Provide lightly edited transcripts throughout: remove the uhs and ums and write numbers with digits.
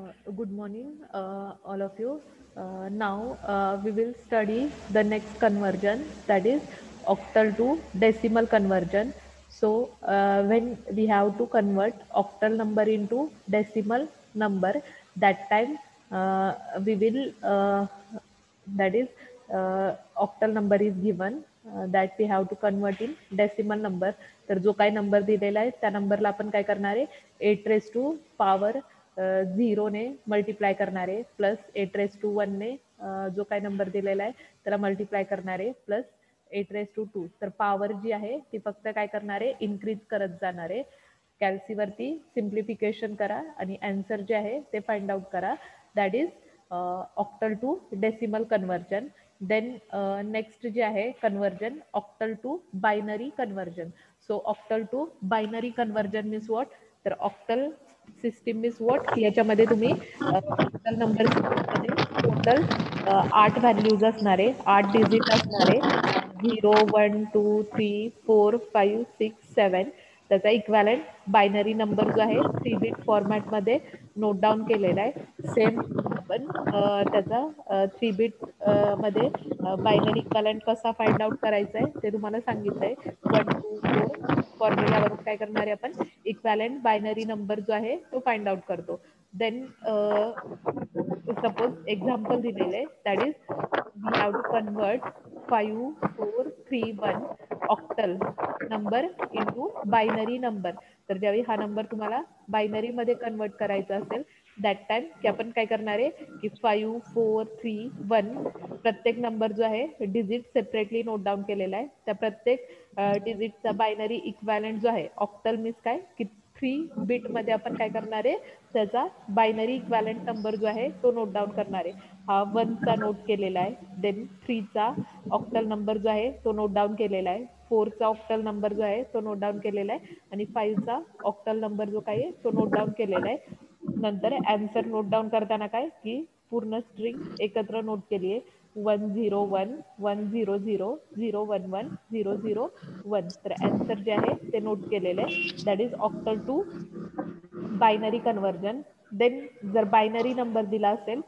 Good morning, all of you. Now we will study the next conversion, that is octal to decimal conversion. So when we have to convert octal number into decimal number, that time we will that is octal number is given that we have to convert in decimal number. तर जो काही number दिलेला आहे त्या नंबरला आपण काय करणार आहे 8 raised to power 0 ने मल्टिप्लाय करणार आहे प्लस 8 raised to 1 ने जो काही नंबर दिलेला आहे त्याला मल्टिप्लाय करणार आहे प्लस 8 raised to 2. तर पॉवर जी आहे ती फक्त काय करणार आहे इन्क्रीज करत जाणार आहे. कॅल्सीवरती सिम्प्लिफिकेशन करा आणि आन्सर जे आहे ते फाइंड आउट करा. That is octal to decimal conversion. Then next जे आहे conversion octal to binary conversion. So octal to binary conversion means what, तर ऑक्टल सिस्टीम मीन्स व्हॉट, याच्यामध्ये तुम्ही ऑक्टल नंबर सिस्टीममध्ये टोटल 8 व्हॅल्यूज असणारे, 8 डिजिट असणारे 0 1 2 3 4 5 6 7. त्याचा इक्वॅलंट बायनरी नंबर जो आहे 3 बिट फॉर्मॅटमध्ये नोट डाऊन केलेला आहे. सेम आपण त्याचा 3 बिट मध्ये बायनरी इक्वॅलंट कसा फाइंड आउट करायचा आहे ते तुम्हाला सांगितलंय. 1 2 4 फॉर्म्युलावरून काय करणार आहे आपण इक्वॅलंट बायनरी नंबर जो आहे तो फाइंड आउट करतो. देन सपोज एक्झाम्पल दिलेलं आहे, that is we have to convert 5 4 3 1 octal number into binary number. तर ज्यावेळी हा नंबर तुम्हाला बायनरी मध्ये कन्वर्ट करायचा असेल दॅट टाइम की आपण काय करणार आहे की 5 4 3 1 प्रत्येक नंबर जो आहे डिजिट सेपरेटली नोट डाऊन केलेला आहे. त्या प्रत्येक डिजिटचा बायनरी इक्वॅलंट जो आहे ऑक्टल मीन्स काय की 3 बिट मध्ये आपण काय करणार आहे त्याचा बायनरी इक्वॅलंट नंबर जो आहे तो नोट डाऊन करणार आहे. हा 1चा नोट केलेला आहे, देन 3चा ऑक्टल नंबर जो आहे तो नोट डाऊन केलेला आहे, 4चा ऑक्टल नंबर जो आहे तो नोट डाऊन केलेला आहे आणि 5चा ऑक्टल नंबर जो काही आहे तो नोट डाऊन केलेला आहे. नंतर आन्सर नोट डाऊन करताना काय की पूर्ण स्ट्रिंग एकत्र नोट केली आहे 101 100 011 001. तर आन्सर जे आहे ते नोट केलेलं आहे. That is octal to binary conversion. Then जर बायनरी नंबर दिला असेल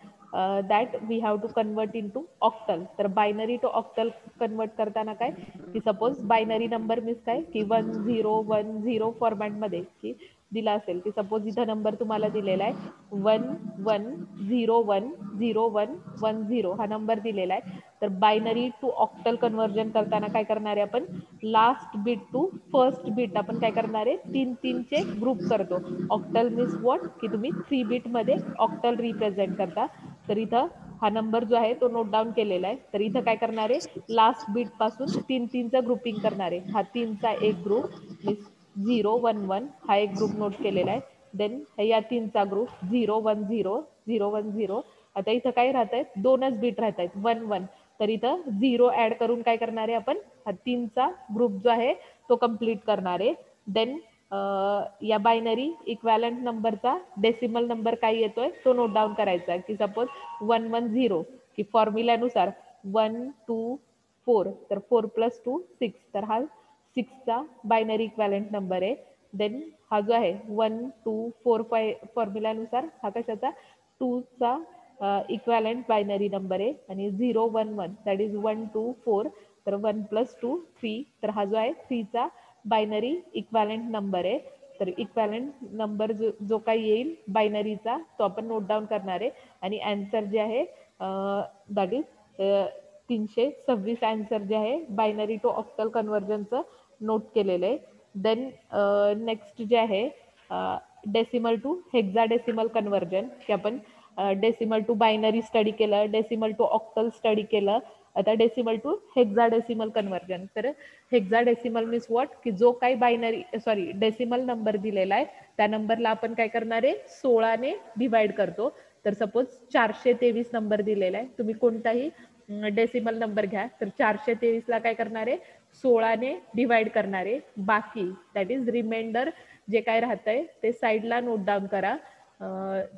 that we have to convert into octal. तर बायनरी टू ऑक्टल कन्वर्ट करताना काय की सपोज बायनरी नंबर मीन्स काय की 1010 फॉर्मॅटमध्ये की दिला असेल की सपोज इथं नंबर तुम्हाला दिलेला आहे 11010110 हा नंबर दिलेला आहे. तर बायनरी टू ऑक्टल कन्वर्जन करताना काय करणार आहे आपण last bit to first bit आपण काय करणार आहे 3-3चे ग्रुप करतो. ऑक्टल मीन्स व्हॉट की तुम्ही 3 बिट मध्ये ऑक्टल रिप्रेझेंट करता. तर इथं हा नंबर जो आहे तो नोट डाऊन केलेला आहे. तर इथं काय करणार आहे लास्ट बिट पासून 3-3चं ग्रुपिंग करणार आहे. हा 3चा एक ग्रुप मीन्स 011 हा एक ग्रुप नोट केलेला आहे. देन या 3चा ग्रुप 010 010. आता इथं काय राहत आहेत 2च बिट राहत आहेत 11. तर इथं 0 ऍड करून काय करणार आहे आपण हा 3चा ग्रुप जो आहे तो कम्प्लीट करणार आहे. देन या बायनरी इक्वॅलंट नंबरचा डेसिमल नंबर काय येतोय तो नोट डाऊन करायचा की सपोज 110 की फॉर्म्युल्यानुसार 1 2 4 तर 4 + 2 6. तर हा 6चा बायनरी इक्वॅलंट नंबर आहे. देन हा जो आहे 1 2 4 5 फॉर्म्युल्यानुसार हा कशाचा 2चा इक्वॅलंट बायनरी नंबर आहे आणि 011 दॅट इज 1 2 4. तर 1 + 2 3. तर हा जो आहे 3चा बायनरी इक्वॅलंट नंबर आहे. तर इक्वॅलंट नंबर जो काही येईल बायनरीचा तो आपण नोट डाऊन करणार आहे आणि आन्सर जे आहे दॅट इज 326 आन्सर जे आहे बायनरी टू ऑक्टल कन्वर्जनचं नोट केलेलं आहे. देन नेक्स्ट जे आहे डेसिमल टू हेक्साडेसिमल कन्वर्जन की आपण डेसिमल टू बायनरी स्टडी केलं, डेसिमल टू ऑक्टल स्टडी केलं. आता डेसिमल टू हेक्साडेसिमल कन्वर्जन. तर हेक्साडेसिमल मीन्स व्हॉट की जो काही बायनरी डेसिमल नंबर दिलेला आहे त्या नंबरला आपण काय करणार आहे 16ने डिवाइड करतो. तर सपोज 423 नंबर दिलेला आहे, तुम्ही कोणताही डेसिमल नंबर घ्या तर 423ला काय करणार आहे 16ने डिवाइड करणार आहे. बाकी दॅट इज रिमाइंडर जे काय राहतंय ते साईडला नोट डाऊन करा.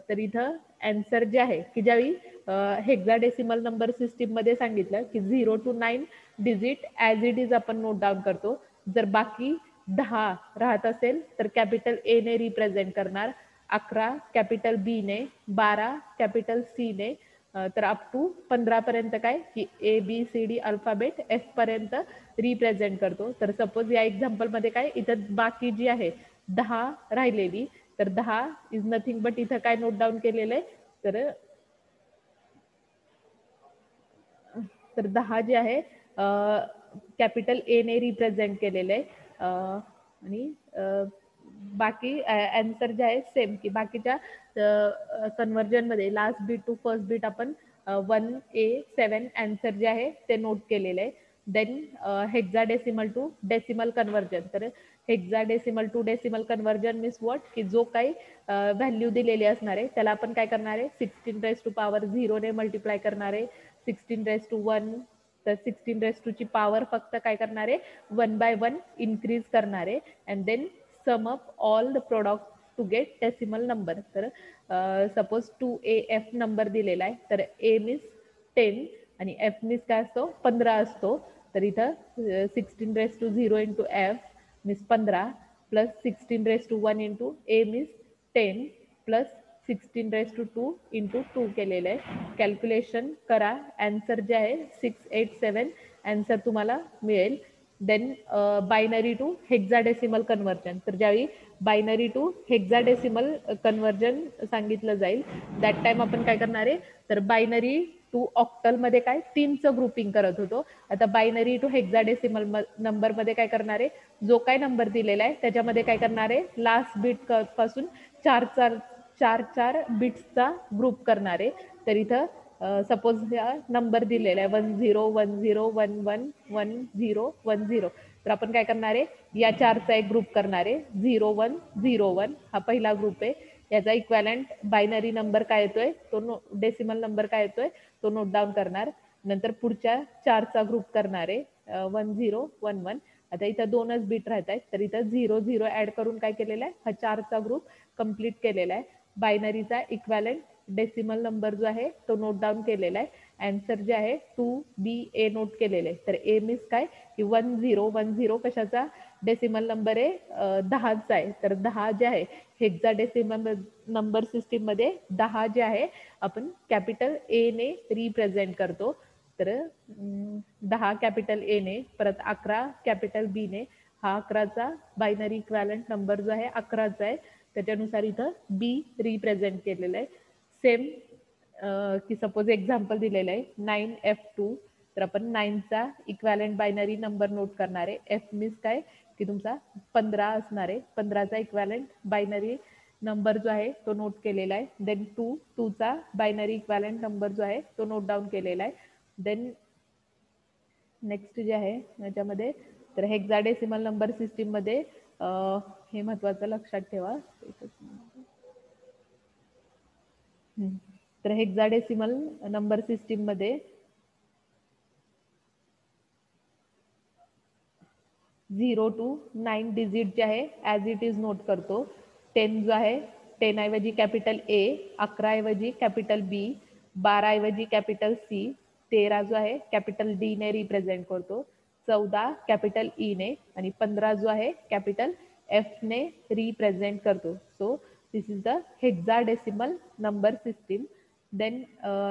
तर इथं आन्सर जे आहे की ज्यावेळी हेक्साडेसिमल नंबर सिस्टीम मध्ये सांगितलं की 0 to 9 digit as it is आपण नोट डाऊन करतो. जर बाकी 10 राहत असेल तर कॅपिटल ए ने रिप्रेझेंट करणार, 11 कॅपिटल बी ने, 12 कॅपिटल सी ने, तर अप टू 15 पर्यंत काय की ABCD अल्फाबेट F पर्यंत रिप्रेझेंट करतो. तर सपोज या एक्झाम्पल मध्ये काय इथं बाकी जी आहे 10 राहिलेली, तर 10 इज नथिंग बट इथं काय नोट डाऊन केलेलं आहे, तर 10 जे आहे कॅपिटल ए ने रिप्रेझेंट केलेलं आहे. आणि बाकी आन्सर जे आहे सेम की बाकीच्या कन्व्हर्जन मध्ये last bit to first bit आपण 1A7 आन्सर जे आहे ते नोट केलेलं आहे. Then hexadecimal to decimal conversion, तर hexadecimal to decimal conversion means what की जो काही व्हॅल्यू दिलेली असणार आहे त्याला आपण काय करणार आहे 16 रेस टू पॉवर 0 ने मल्टिप्लाय करणार आहे, 16 रेस टू 1, तर 16 रेस टू ची पॉवर फक्त काय करणार आहे 1 बाय 1 इन्क्रीज करणार आहे and then sum up all the product to get decimal number. तर सपोज 2AF नंबर दिलेला आहे, तर A मीन्स 10 आणि F मीन्स काय असतो 15 असतो. तर इथं 16 raise to 0 into F means 15 plus 16 raise to 1 into A means 10 plus 16 raise to 2 into 2 केलेलं आहे. कॅल्क्युलेशन करा, आन्सर जे आहे 687 आन्सर तुम्हाला मिळेल. Then binary to hexadecimal conversion, तर ज्यावेळी बायनरी टू हेक्साडेसिमल कन्व्हर्जन सांगितलं जाईल दॅट टाइम आपण काय करणार आहे, तर बायनरी टू ऑक्टल मध्ये काय 3चं ग्रुपिंग करत होतो. आता बायनरी टू हेक्साडेसिमल नंबर मध्ये काय करणार आहे, जो काय नंबर दिलेला आहे त्याच्यामध्ये काय करणार आहे लास्ट बीट पासून चार चार बिट्सचा ग्रुप करणार आहे. तर इथं सपोज हा नंबर दिलेला आहे 1010111010, तर आपण काय करणार आहे या चारचा एक ग्रुप करणार आहे 0101, हा पहिला ग्रुप आहे. याचा इक्वॅलंट बायनरी नंबर काय येतोय तो डेसिमल नंबर काय येतोय तो नोट डाऊन करणार. नंतर पुढच्या चारचा ग्रुप करणार आहे 1011. आता इथं 2च बीट राहत आहेत, तर इथं 00 ऍड करून काय केलेलं आहे हा चारचा ग्रुप कंप्लीट केलेला आहे. बायनरीचा इक्वॅलंट डेसिमल नंबर जो आहे तो नोट डाऊन केलेला आहे. आन्सर जे आहे 2BA नोट केलेले आहे. तर ए मीन्स काय की 1010 कशाचा डेसिमल नंबर आहे 10चा आहे. तर 10 जे आहे हेक्साडेसिमल नंबर सिस्टीम मध्ये 10 जे आहे आपण कॅपिटल ए ने रिप्रेझेंट करतो. तर 10 कॅपिटल ए ने, परत 11 कॅपिटल बी ने, हा 11चा बायनरी इक्वॅलंट नंबर जो आहे 11चा आहे, त्याच्यानुसार इथं बी रिप्रेझेंट केलेलं आहे. सेम की सपोज एक्झाम्पल दिलेलं आहे 9F2, तर आपण 9चा इक्वॅलंट बायनरी नंबर नोट करणार आहे. एफ मीन्स काय की तुमचा 15 असणार आहे, 15चा इक्वॅलंट बायनरी नंबर जो आहे तो नोट केलेला आहे. देन 2चा बायनरी इक्वॅलंट नंबर जो आहे तो नोट डाऊन केलेला आहे. देन नेक्स्ट जे आहे याच्यामध्ये तर हेक्साडेसिमल नंबर सिस्टीम मध्ये हे महत्वाचं लक्षात ठेवा. तर हेक्साडेसिमल नंबर सिस्टीम मध्ये 0 to 9 डिजिट जे आहे ॲज इट इज नोट करतो. 10 जो आहे 10 ऐवजी कॅपिटल ए, 11 ऐवजी कॅपिटल बी, 12 ऐवजी कॅपिटल सी, 13 जो आहे कॅपिटल डी ने रिप्रेझेंट करतो, 14 कॅपिटल ई ने आणि 15 जो आहे कॅपिटल एफ ने रिप्रेझेंट करतो. So this is the hexadecimal number system. Then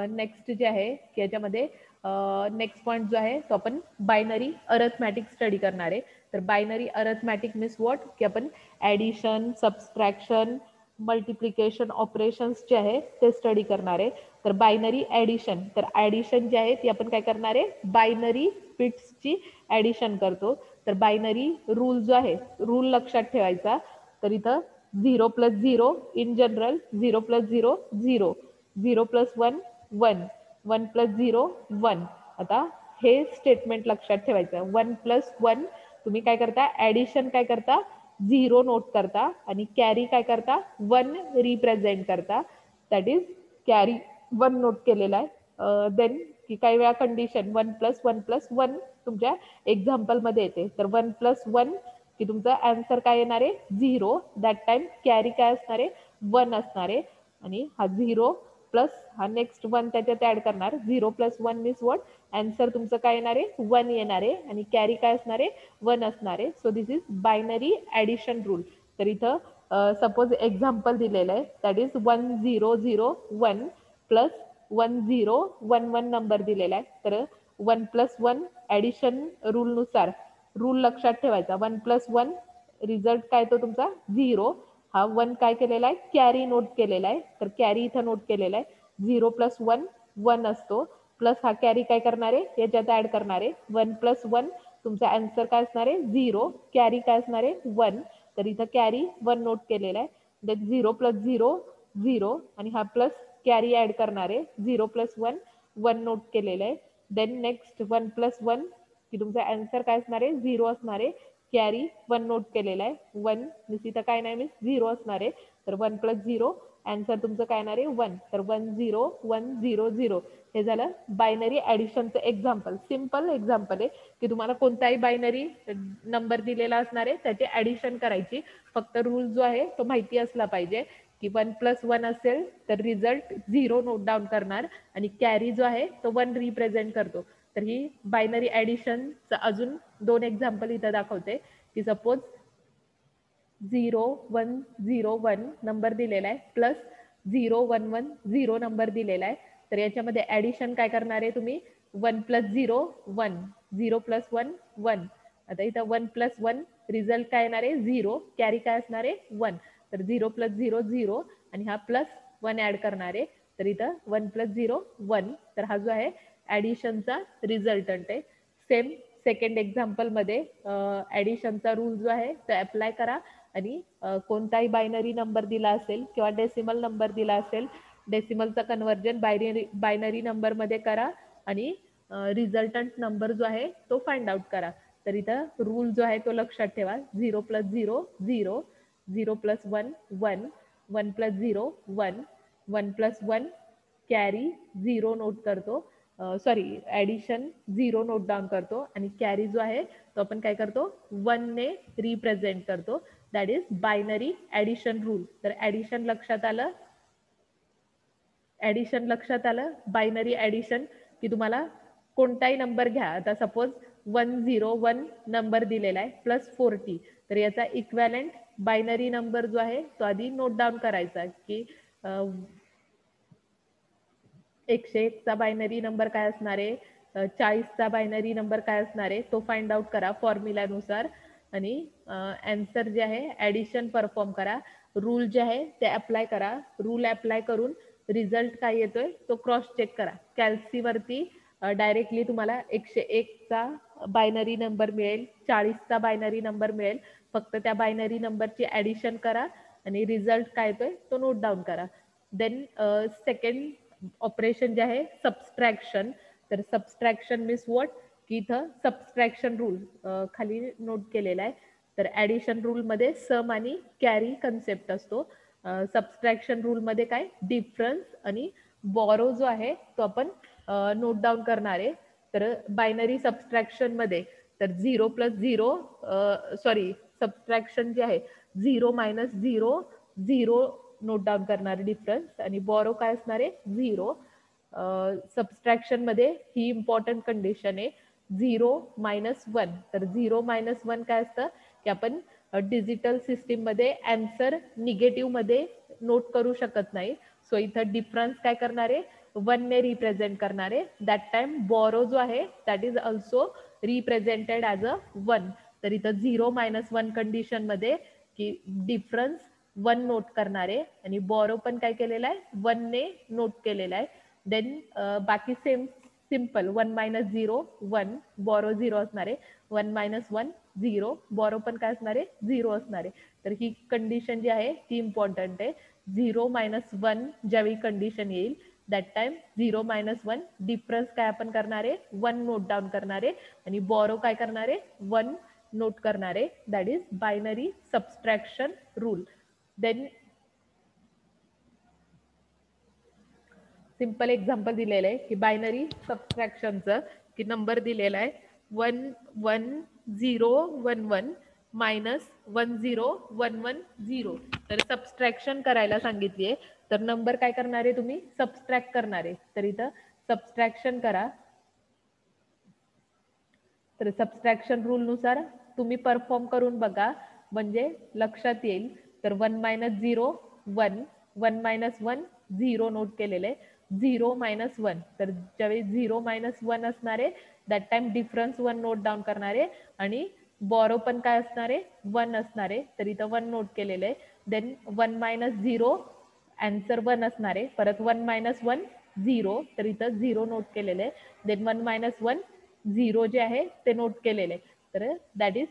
next जे आहे की याच्यामध्ये नेक्स्ट पॉईंट जो आहे तो आपण बायनरी अरथमॅटिक स्टडी करणार आहे. तर बायनरी अरथमॅटिक मीन्स व्हॉट की आपण ॲडिशन, सबस्ट्रॅक्शन, मल्टिप्लिकेशन ऑपरेशन्स जे आहे ते स्टडी करणार आहे. तर बायनरी ॲडिशन, तर ॲडिशन जे आहे ती आपण काय करणार आहे बायनरी बिट्सची ॲडिशन करतो. तर बायनरी रूल जो आहे रूल लक्षात ठेवायचा. तर इथं 0 + 0 इन जनरल 0 + 0 0, 0 + 1 1, 1 + 0 1. आता हे स्टेटमेंट लक्षात ठेवायचं. 1 + 1 तुम्ही काय करता ऍडिशन काय करता 0 नोट करता आणि कॅरी काय करता 1 रिप्रेझेंट करता, दॅट इज कॅरी 1 नोट केलेला आहे. देन की काही वेळा कंडिशन 1 + 1 + 1 तुमच्या एक्झाम्पल मध्ये येते. तर 1 + 1 की तुमचा आन्सर काय येणार आहे 0, दॅट टाइम कॅरी काय असणार आहे 1 असणार आहे आणि हा 0 प्लस हा नेक्स्ट 1 त्याच्यात ऍड करणार. 0 + 1 मीन्स व्हॉट आन्सर तुमचं काय येणार आहे 1 येणार आहे आणि कॅरी काय असणार आहे 1 असणार आहे. So this is binary addition rule. तर इथं सपोज एक्झाम्पल दिलेलं आहे, दॅट इज 1001 प्लस 1011 नंबर दिलेला आहे. तर 1+1 ॲडिशन रूलनुसार रूल लक्षात ठेवायचा. 1+1 रिझल्ट काय तो तुमचा 0. हा 1 काय केलेला आहे, कॅरी नोट केलेला आहे. तर कॅरी इथं नोट केलेला आहे. 0+1 1 असतो, प्लस हा कॅरी काय करणार आहे, याच्यात ऍड करणार आहे. 1+1 तुमचा आन्सर काय असणार आहे 0, कॅरी काय असणार आहे 1. तर इथं कॅरी 1 नोट केलेला आहे. देन 0+0 0 आणि हा प्लस कॅरी ऍड करणार आहे. 0+1 1 नोट केलेलं आहे. देन नेक्स्ट 1+1 की तुमचा आन्सर काय असणार आहे 0 असणार आहे. कॅरी 1 नोट केलेला आहे. 1 मीन्स इथं काय नाही मीन्स 0 असणार आहे. तर 1+0 आन्सर तुमचं काय येणार आहे 1. तर 10100 हे झालं बायनरी ॲडिशनचं एक्झाम्पल. सिम्पल एक्झाम्पल आहे की तुम्हाला कोणताही बायनरी नंबर दिलेला असणार आहे, त्याची ॲडिशन करायची. फक्त रूल जो आहे तो माहिती असला पाहिजे की 1+1 असेल तर रिझल्ट 0 नोट डाऊन करणार आणि कॅरी जो आहे तो 1 रिप्रेझेंट करतो. तर ही बायनरी ॲडिशनचं अजून 2 एक्झाम्पल इथं दाखवते की सपोज 0101 नंबर दिलेला आहे प्लस 0110 नंबर दिलेला आहे. तर याच्यामध्ये ॲडिशन काय करणार आहे तुम्ही 1+0 1 0+1 1. आता इथं 1+1 रिझल्ट काय येणार आहे 0, कॅरी काय असणार आहे 1. तर 0+0 0 आणि हा प्लस 1 ऍड करणार आहे. तर इथं 1+0 1. तर हा जो आहे ॲडिशनचा रिझल्टंट आहे. सेम सेकंड एक्झाम्पलमध्ये ॲडिशनचा रूल जो आहे तो अप्लाय करा आणि कोणताही बायनरी नंबर दिला असेल किंवा डेसिमल नंबर दिला असेल, डेसिमलचा कन्वर्जन बायनरी नंबरमध्ये करा आणि रिझल्टंट नंबर जो आहे तो फाइंड आउट करा. तर इथं रूल जो आहे तो लक्षात ठेवा. 0+0 0 0+1 1 1+0 1 1+1 कॅरी 0 नोट करतो, सॉरी ॲडिशन 0 नोट डाऊन करतो आणि कॅरी जो आहे तो आपण काय करतो 1 ने रिप्रेझेंट करतो. That is binary addition rule. तर ॲडिशन लक्षात आलं, ॲडिशन लक्षात आलं. बायनरी ॲडिशन की तुम्हाला कोणताही नंबर घ्या. आता सपोज 101 नंबर दिलेला आहे प्लस 40. तर याचा इक्वॅलंट बायनरी नंबर जो आहे तो आधी नोट डाऊन करायचा की 101चा बायनरी नंबर काय असणार आहे, 40चा बायनरी नंबर काय असणार आहे तो फाइंड आउट करा फॉर्म्युल्यानुसार आणि आन्सर जे आहे ॲडिशन परफॉर्म करा. रूल जे आहे ते अप्लाय करा. रूल अप्लाय करून रिझल्ट काय येतोय तो क्रॉस चेक करा. कॅल्सीवरती डायरेक्टली तुम्हाला 101चा बायनरी नंबर मिळेल, 40चा बायनरी नंबर मिळेल. फक्त त्या बायनरी नंबरची ॲडिशन करा आणि रिझल्ट काय येतोय तो नोट डाऊन करा. देन सेकंड ऑपरेशन जे आहे सबस्ट्रॅक्शन. तर सबस्ट्रॅक्शन मीन्स व्हॉट की इथं सबस्ट्रॅक्शन रूल खाली नोट केलेला आहे. तर ॲडिशन रूलमध्ये सम आणि कॅरी कन्सेप्ट असतो. सबस्ट्रॅक्शन रूलमध्ये काय डिफरन्स आणि बॉरो जो आहे तो आपण नोट डाऊन करणार आहे. तर बायनरी सबस्ट्रॅक्शनमध्ये तर 0+0 सॉरी सबस्ट्रॅक्शन जे आहे 0-0 0 नोट डाऊन करणार डिफरन्स आणि बॉरो काय असणार आहे 0. सबस्ट्रॅक्शन मध्ये ही इम्पॉर्टंट कंडिशन आहे 0-1. तर 0-1 काय असतं की आपण डिजिटल सिस्टीम मध्ये आन्सर निगेटिव्ह मध्ये नोट करू शकत नाही. सो इथं डिफरन्स काय करणार आहे 1 ने रिप्रेझेंट करणार आहे. दॅट टाइम बॉरो जो आहे that is also represented as a 1. तर इथं 0-1 कंडिशन मध्ये की डिफरन्स 1 नोट करणार आहे आणि बॉरो पण काय केलेला आहे 1 ने नोट केलेला आहे. देन बाकी सेम सिम्पल 1-0 1 बॉरो 0 असणार आहे. 1-1 0 बॉरो पण काय असणार आहे 0 असणार आहे. तर ही कंडिशन जी आहे ती इम्पॉर्टंट आहे. 0-1 ज्यावेळी कंडिशन येईल दॅट टाइम 0-1 डिफरन्स काय आपण करणार आहे 1 नोट डाऊन करणार आहे आणि बॉरो काय करणार आहे 1 नोट करणार आहे. That is binary subtraction rule. Then simple example दिलेलं आहे की बायनरी सबस्ट्रॅक्शनचं की नंबर दिलेला आहे 11011 -10110. तर सबस्ट्रॅक्शन करायला सांगितली आहे. तर नंबर काय करणार आहे तुम्ही सबस्ट्रॅक्ट करणार आहे. तर इथं सबस्ट्रॅक्शन करा. तर सबस्ट्रॅक्शन रूलनुसार तुम्ही परफॉर्म करून बघा म्हणजे लक्षात येईल तर 1 - 0 1, 1 - 1 0 नोट केलेलं आहे. 0 - 1 तर ज्यावेळी 0 - 1 असणार आहे that time difference 1 note down करणार आहे आणि बॉरो पण काय असणार आहे 1 असणार आहे. तर इथं 1 नोट केलेलं आहे. देन 1 - 0 आन्सर 1 असणार आहे. परत 1 - 1 0 तर इथं 0 नोट केलेलं आहे. देन 1 - 1 0 जे आहे ते नोट केलेले आहे. तर दॅट इज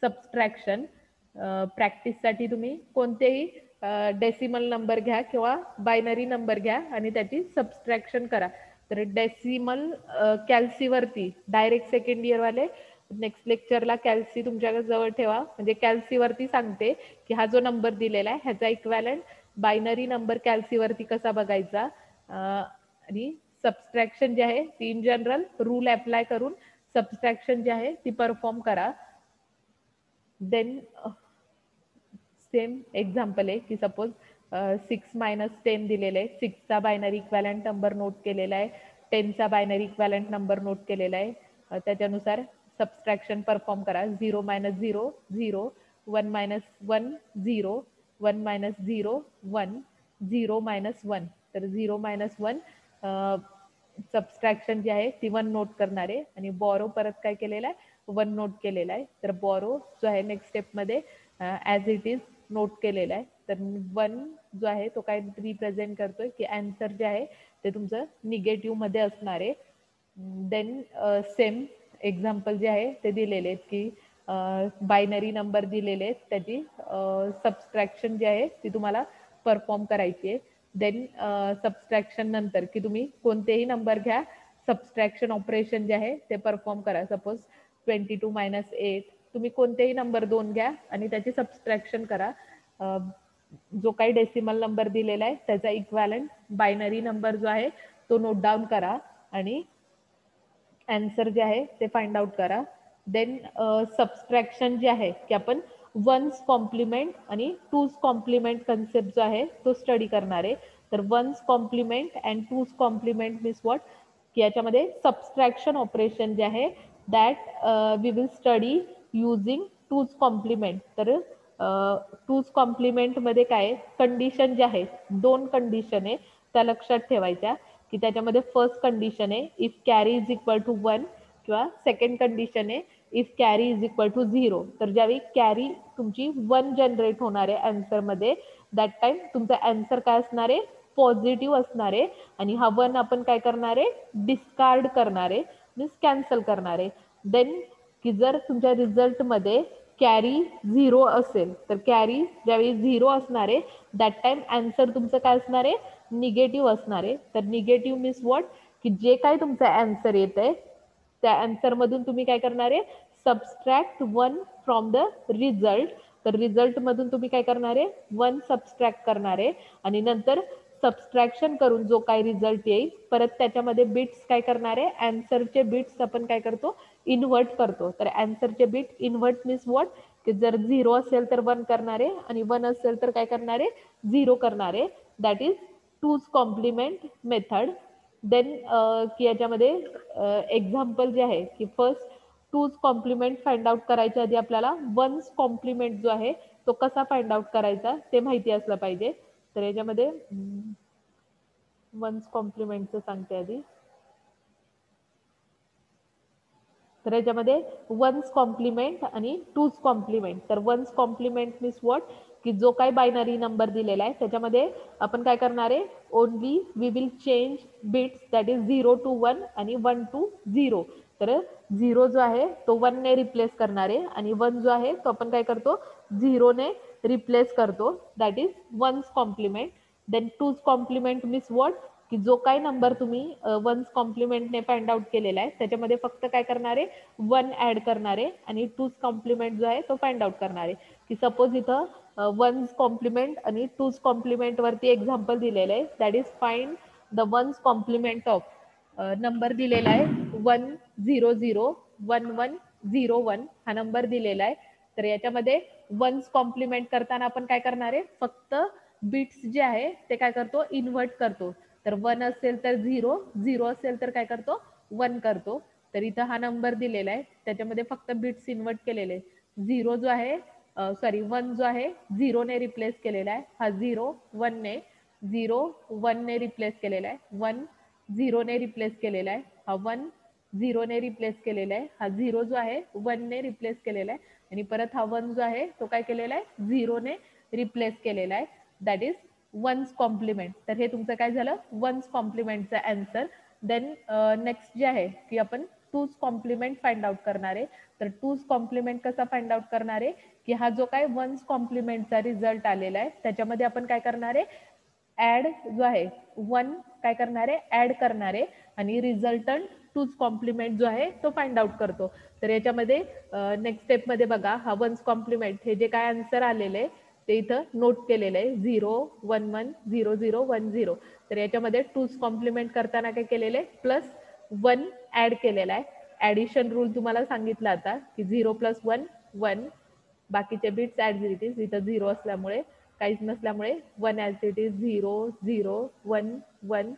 सबस्ट्रॅक्शन. प्रॅक्टिससाठी तुम्ही कोणतेही डेसिमल नंबर घ्या किंवा बायनरी नंबर घ्या आणि त्याची सबस्ट्रॅक्शन करा. तर डेसिमल कॅल्सीवरती डायरेक्ट सेकंड इयरवाले नेक्स्ट लेक्चरला कॅल्सी तुमच्या जवळ ठेवा. म्हणजे कॅल्सीवरती सांगते की हा जो नंबर दिलेला आहे ह्याचा इक्वॅलंट बायनरी नंबर कॅल्सीवरती कसा बघायचा आणि सबस्ट्रॅक्शन जे आहे ती इन जनरल रूल अप्लाय करून सबस्ट्रॅक्शन जे आहे ती परफॉर्म करा. देन सेम एक्झाम्पल आहे की सपोज 6 - 10 दिलेलं आहे. 6चा बायनरी इक्वॅलंट नंबर नोट केलेला आहे. 10चा बायनरी इक्वॅलंट नंबर नोट केलेला आहे. त्याच्यानुसार सबस्ट्रॅक्शन परफॉर्म करा. 0 - 0 0, 1 - 1 0, 1 - 0 1, 0 - 1 तर 0 - 1 सबस्ट्रॅक्शन जी आहे ती 1 नोट करणार आहे आणि बॉरो परत काय केलेला आहे 1 नोट केलेला आहे. तर बॉरो जो आहे नेक्स्ट स्टेपमध्ये ॲज इट इज नोट केलेला आहे. तर 1 जो आहे तो काय रिप्रेझेंट करतोय की आन्सर जे आहे ते तुमचं निगेटिव्ह मध्ये असणार आहे. देन सेम एक्झाम्पल जे आहे ते दिलेले आहेत की बायनरी नंबर दिलेले आहेत त्याची सबस्ट्रॅक्शन जी आहे ती तुम्हाला परफॉर्म करायची आहे. देन सबस्ट्रॅक्शन नंतर की तुम्ही कोणतेही नंबर घ्या सबस्ट्रॅक्शन ऑपरेशन जे आहे ते परफॉर्म करा. सपोज 22 - 8 तुम्ही कोणतेही नंबर 2 घ्या आणि त्याची सबस्ट्रॅक्शन करा. जो काही डेसिमल नंबर दिलेला आहे त्याचा इक्वॅलंट बायनरी नंबर जो आहे तो नोट डाऊन करा आणि आन्सर जे आहे ते फाइंड आउट करा. देन सबस्ट्रॅक्शन जे आहे की आपण वन्स कॉम्प्लिमेंट आणि टूज कॉम्प्लिमेंट कन्सेप्ट जो आहे तो स्टडी करणार आहे. तर one's complement and two's complement means what की याच्यामध्ये सबस्ट्रॅक्शन ऑपरेशन जे आहे that we will study using two's complement. तर टूज कॉम्प्लिमेंटमध्ये काय कंडिशन जे आहे 2 कंडिशन आहे त्या लक्षात ठेवायच्या की त्याच्यामध्ये फर्स्ट कंडिशन आहे if carry is equal to 1 किंवा सेकंड कंडिशन आहे if carry is equal to 0. तर ज्यावेळी कॅरी तुमची 1 जनरेट होणार आहे आन्सरमध्ये दॅट टाइम तुमचा आन्सर काय असणार आहे पॉझिटिव्ह असणार आहे आणि हा 1 आपण काय करणार आहे डिस्कार्ड करणार आहे मीन्स कॅन्सल करणार आहे. देन की जर तुमच्या रिझल्टमध्ये कॅरी 0 असेल तर कॅरी ज्यावेळी 0 असणार आहे दॅट टाइम आन्सर तुमचं काय असणार आहे निगेटिव्ह असणार आहे. तर निगेटिव्ह मीन्स व्हॉट की जे काय तुमचं आन्सर येत आहे त्या आन्सर मधून तुम्ही काय करणार आहे सबस्ट्रॅक्ट 1 फ्रॉम द रिझल्ट. तर रिझल्ट मधून तुम्ही काय करणार आहे 1 सबस्ट्रॅक्ट करणार आहे आणि नंतर सबस्ट्रॅक्शन करून जो काय रिझल्ट येईल परत त्याच्यामध्ये बिट्स काय करणार आहे आन्सरचे बिट्स आपण काय करतो इन्व्हर्ट करतो. तर आन्सरचे बिट इन्व्हर्ट मीन्स व्हॉट की जर 0 असेल तर 1 करणार आहे आणि 1 असेल तर काय करणार आहे 0 करणार आहे. That is two's complement method. Then की याच्यामध्ये एक्झाम्पल जे आहे की first two's complement find out करायच्या आधी आपल्याला वन्स कॉम्प्लिमेंट जो आहे तो कसा फाइंड आउट करायचा ते माहिती असलं पाहिजे. तर याच्यामध्ये वन्स कॉम्प्लिमेंटचं सांगते आधी. तर याच्यामध्ये वन्स कॉम्प्लिमेंट आणि टूज कॉम्प्लिमेंट. तर वन्स कॉम्प्लिमेंट मीन्स व्हॉट की जो काही बायनरी नंबर दिलेला आहे त्याच्यामध्ये आपण काय करणार आहे only we will change bits that is 0 to 1 आणि 1 to 0. तर 0 जो आहे तो 1 ने रिप्लेस करणार आहे आणि 1 जो आहे तो आपण काय करतो 0 ने रिप्लेस करतो. That is one's complement. Then two's complement means what की जो काही नंबर तुम्ही वन्स कॉम्प्लिमेंटने फाइंड आउट केलेला आहे त्याच्यामध्ये फक्त काय करणार आहे 1 ऍड करणार आहे आणि टूज कॉम्प्लिमेंट जो आहे तो फाइंड आउट करणार आहे. की सपोज इथं वन्स कॉम्प्लिमेंट आणि टूज कॉम्प्लिमेंट वरती एक्झाम्पल दिलेलं आहे that is find the one's complement of number दिलेला आहे 1 0 0 1 1 0 1 हा नंबर दिलेला आहे. तर याच्यामध्ये वन्स कॉम्प्लिमेंट करताना आपण काय करणार आहे फक्त बिट्स जे आहे ते काय करतो इन्व्हर्ट करतो. तर 1 असेल तर 0, 0 असेल तर काय करतो 1 करतो. तर इथं हा नंबर दिलेला आहे त्याच्यामध्ये फक्त बिट्स इन्व्हर्ट केलेले. 0 जो आहे सॉरी 1 जो आहे 0 ने रिप्लेस केलेला आहे, हा 0 1 ने, 0 1 ने रिप्लेस केलेला आहे, 1 0 ने रिप्लेस केलेला आहे, हा 1 0 ने रिप्लेस केलेला आहे, हा 0 जो आहे 1 ने रिप्लेस केलेला आहे आणि परत हा 1 जो आहे तो काय केलेला आहे 0 ने रिप्लेस केलेला आहे. That is one's complement. तर हे तुमचं काय झालं वन्स कॉम्प्लिमेंटचा आन्सर. देन नेक्स्ट जे आहे की आपण टूज कॉम्प्लिमेंट फाइंड आउट करणार आहे. तर टूज कॉम्प्लिमेंट कसा फाइंड आउट करणार आहे की हा जो काय वन्स कॉम्प्लिमेंटचा रिझल्ट आलेला आहे त्याच्यामध्ये आपण काय करणार आहे ऍड जो आहे 1 काय करणार आहे ऍड करणार आहे आणि रिझल्टंट टूज कॉम्प्लिमेंट जो आहे तो फाइंड आउट करतो. तर याच्यामध्ये नेक्स्ट स्टेपमध्ये बघा हा वन्स कॉम्प्लिमेंट हे जे काय आन्सर आलेले आहे ते इथं नोट केलेलं आहे 0 1 1 0 0 1 0. तर याच्यामध्ये टूज कॉम्प्लिमेंट करताना काय केलेलं आहे प्लस 1 ऍड केलेला आहे. ऍडिशन रूल तुम्हाला सांगितला आता की 0 प्लस 1 1, बाकीचे बिट्स ऍज इट इज, इथं 0 असल्यामुळे काहीच नसल्यामुळे 1 ॲज इट इज 0 0 1 1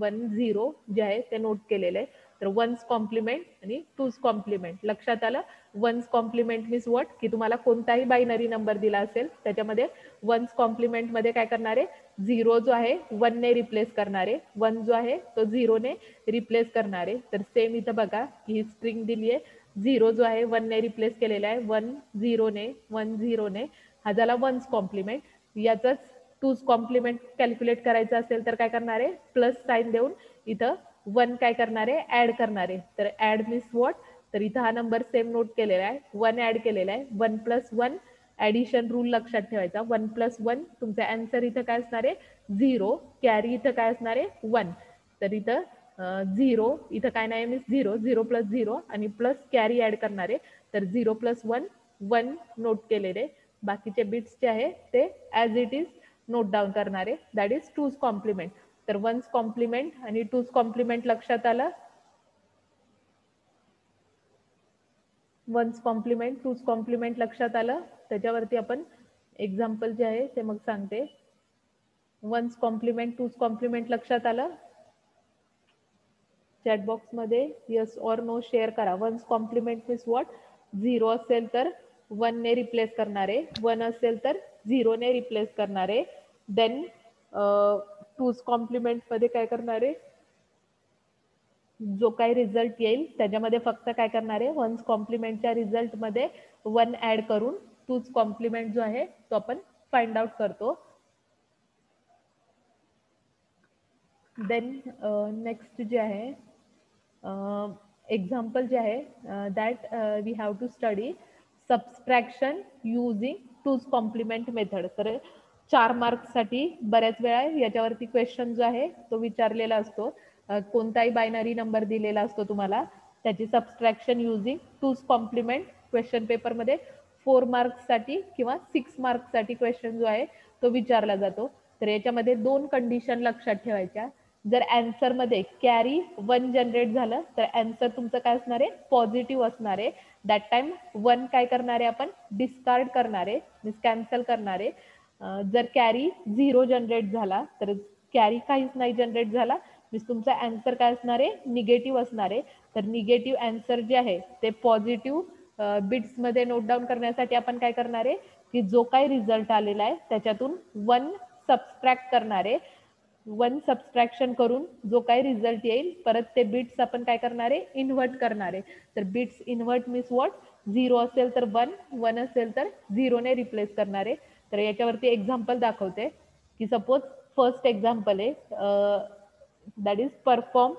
1 0 जे आहे ते नोट केलेलं आहे. तर वन्स कॉम्प्लिमेंट आणि टूज कॉम्प्लिमेंट लक्षात आलं. वन्स कॉम्प्लिमेंट मीन्स व्हॉट की तुम्हाला कोणताही बायनरी नंबर दिला असेल त्याच्यामध्ये वन्स कॉम्प्लिमेंट मध्ये काय करणार आहे 0 जो आहे 1 ने रिप्लेस करणार आहे, 1 जो आहे तो 0 ने रिप्लेस करणार आहे. तर सेम इथं बघा की ही स्ट्रिंग दिली आहे 0 जो आहे 1 ने रिप्लेस केलेला आहे 1 0 ने 1 0 ने, हा झाला वन्स कॉम्प्लिमेंट. याचाच टूज कॉम्प्लिमेंट कॅल्क्युलेट करायचं असेल तर काय करणार आहे प्लस साइन देऊन इथं 1 काय करणार आहे ऍड करणार आहे. तर ऍड मीन्स व्हॉट, तर इथं हा नंबर सेम नोट केलेला आहे 1 ऍड केलेला आहे 1 प्लस 1 ऍडिशन रूल लक्षात ठेवायचा 1 प्लस 1 तुमचा आन्सर इथं काय असणार आहे 0, कॅरी इथं काय असणार आहे 1. तर इथं 0 इथं काय नाही मीन्स 0 0 प्लस 0 आणि प्लस कॅरी ऍड करणार आहे. तर 0 प्लस 1 1 नोट केलेले, बाकीचे बिट्स जे आहे ते as it is note down करणार आहे. That is two's complement. तर वन्स कॉम्प्लिमेंट आणि टूज कॉम्प्लिमेंट लक्षात आलं. वन्स कॉम्प्लिमेंट टूज कॉम्प्लिमेंट लक्षात आलं. त्याच्यावरती आपण एक्झाम्पल जे आहे ते मग सांगते. वन्स कॉम्प्लिमेंट टूज कॉम्प्लिमेंट लक्षात आलं. चॅट बॉक्स मध्ये यस ऑर नो शेअर करा. वन्स कॉम्प्लिमेंट मीन्स व्हॉट, 0 असेल तर 1 ने रिप्लेस करणारे, 1 असेल तर 0 ने रिप्लेस करणारे. देन टूज कॉम्प्लिमेंट मध्ये काय करणारे जो काही रिझल्ट येईल त्याच्यामध्ये फक्त काय करणार आहे वन्स कॉम्प्लिमेंटच्या रिझल्ट मध्ये 1 ऍड करून टूज कॉम्प्लिमेंट जो आहे तो आपण फाइंड आउट करतो. देन नेक्स्ट जे आहे एक्झाम्पल जे आहे that we have to study subtraction using two's complement method. तर 4 मार्क्ससाठी बऱ्याच वेळा याच्यावरती क्वेश्चन जो आहे तो विचारलेला असतो. कोणताही बायनरी नंबर दिलेला असतो तुम्हाला, त्याची subtraction using two's complement question पेपरमध्ये 4 मार्क्ससाठी किंवा 6 मार्क्ससाठी क्वेश्चन जो आहे तो विचारला जातो. तर याच्यामध्ये 2 कंडिशन लक्षात ठेवायच्या. जर आन्सर मध्ये कॅरी 1 जनरेट झालं तर आन्सर तुमचं काय असणार आहे पॉझिटिव्ह असणार आहे. दॅट टाइम 1 काय करणार आहे आपण डिस्कार्ड करणार आहे, मीन्स कॅन्सल करणार आहे. जर कॅरी 0 जनरेट झाला तर कॅरी काहीच नाही जनरेट झाला मीन्स तुमचा आन्सर काय असणार आहे निगेटिव्ह असणार आहे. तर निगेटिव्ह आन्सर जे आहे ते पॉझिटिव्ह बिट्स मध्ये नोट डाऊन करण्यासाठी आपण काय करणार आहे की जो काही रिझल्ट आलेला आहे त्याच्यातून 1 सबस्ट्रॅक्ट करणार आहे. 1 सबस्ट्रॅक्शन करून जो काही रिझल्ट येईल परत ते बिट्स आपण काय करणार आहे इन्व्हर्ट करणार आहे. तर बिट्स इन्व्हर्ट मीन्स व्हॉट, 0 असेल तर 1, 1 असेल तर 0 ने रिप्लेस करणार आहे. तर याच्यावरती एक्झाम्पल दाखवते की सपोज फर्स्ट एक्झाम्पल आहे दॅट इज परफॉर्म.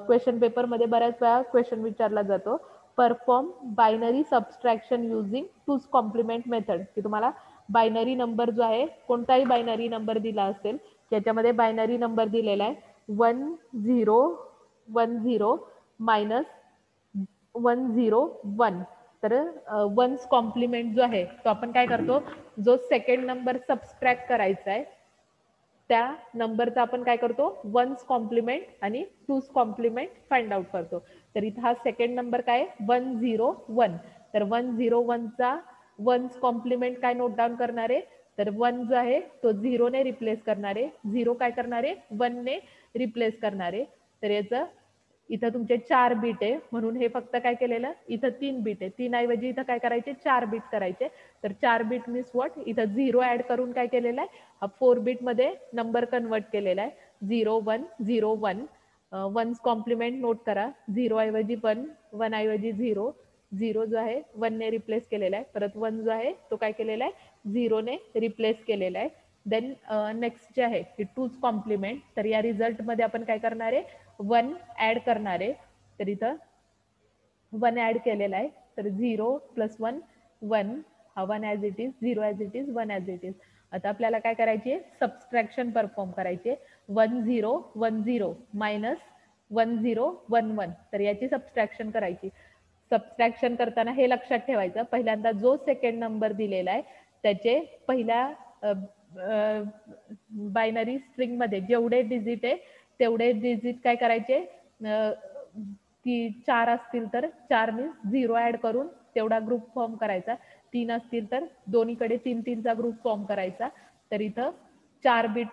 क्वेश्चन पेपरमध्ये बऱ्याच वेळा क्वेश्चन विचारला जातो perform binary subtraction using two's complement method. की तुम्हाला बायनरी नंबर जो आहे कोणताही बायनरी नंबर दिला असेल त्याच्यामध्ये बायनरी नंबर दिलेला आहे 1 0 1 0 मायनस 1 0 1. तर वन्स कॉम्प्लिमेंट जो आहे तो आपण काय करतो जो सेकंड नंबर सबस्ट्रॅक्ट करायचा आहे त्या नंबरचा आपण काय करतो वन्स कॉम्प्लिमेंट आणि टूज कॉम्प्लिमेंट फाइंड आउट करतो. तर इथं हा सेकंड नंबर काय 1 0 1. तर 1 0 1 चा वन्स कॉम्प्लिमेंट काय नोट डाऊन करणार आहे तर 1 जो आहे तो 0 ने रिप्लेस करणार आहे, 0 काय करणार आहे 1 ने रिप्लेस करणार आहे. तर याचं इथं तुमचे 4 बीट आहे म्हणून हे फक्त काय केलेलं, इथं 3 बीट आहे. 3 ऐवजी इथं काय करायचे, 4 बीट करायचे. तर 4 बीट मीन्स व्हॉट, इथं 0 ऍड करून काय केलेलं आहे, हा 4 बीट मध्ये नंबर कन्वर्ट केलेला आहे. 0 1 0 1. वन्स कॉम्प्लिमेंट नोट करा. 0 ऐवजी 1, 1 ऐवजी 0, 0 जो आहे 1 ने रिप्लेस केलेला आहे. परत 1 जो आहे तो काय केलेला आहे, 0 ने रिप्लेस केलेला आहे. देन नेक्स्ट जे आहे की टूज कॉम्प्लिमेंट. तर या रिझल्ट मध्ये आपण काय करणार आहे, 1 ऍड करणार आहे. तर इथं 1 ऍड केलेला आहे. तर 0 प्लस 1 1, हा 1 as it is, 0 as it is, 1 as it is. आता आपल्याला काय करायची आहे, सबस्ट्रॅक्शन परफॉर्म करायची आहे. 1 0 1 0 मायनस 1 0 1 1. तर याची सबस्ट्रॅक्शन करायची. सबस्ट्रॅक्शन करताना हे लक्षात ठेवायचं, पहिल्यांदा जो सेकंड नंबर दिलेला आहे त्याचे पहिल्या बायनरी स्ट्रिंग मध्ये जेवढे डिजिट आहे तेवढे डिजिट काय करायचे, की 4 असतील तर 4 मीन्स 0 ऍड करून तेवढा ग्रुप फॉर्म करायचा. 3 असतील तर दोन्हीकडे 3 3 चा ग्रुप फॉर्म करायचा. तर इथं 4 बीट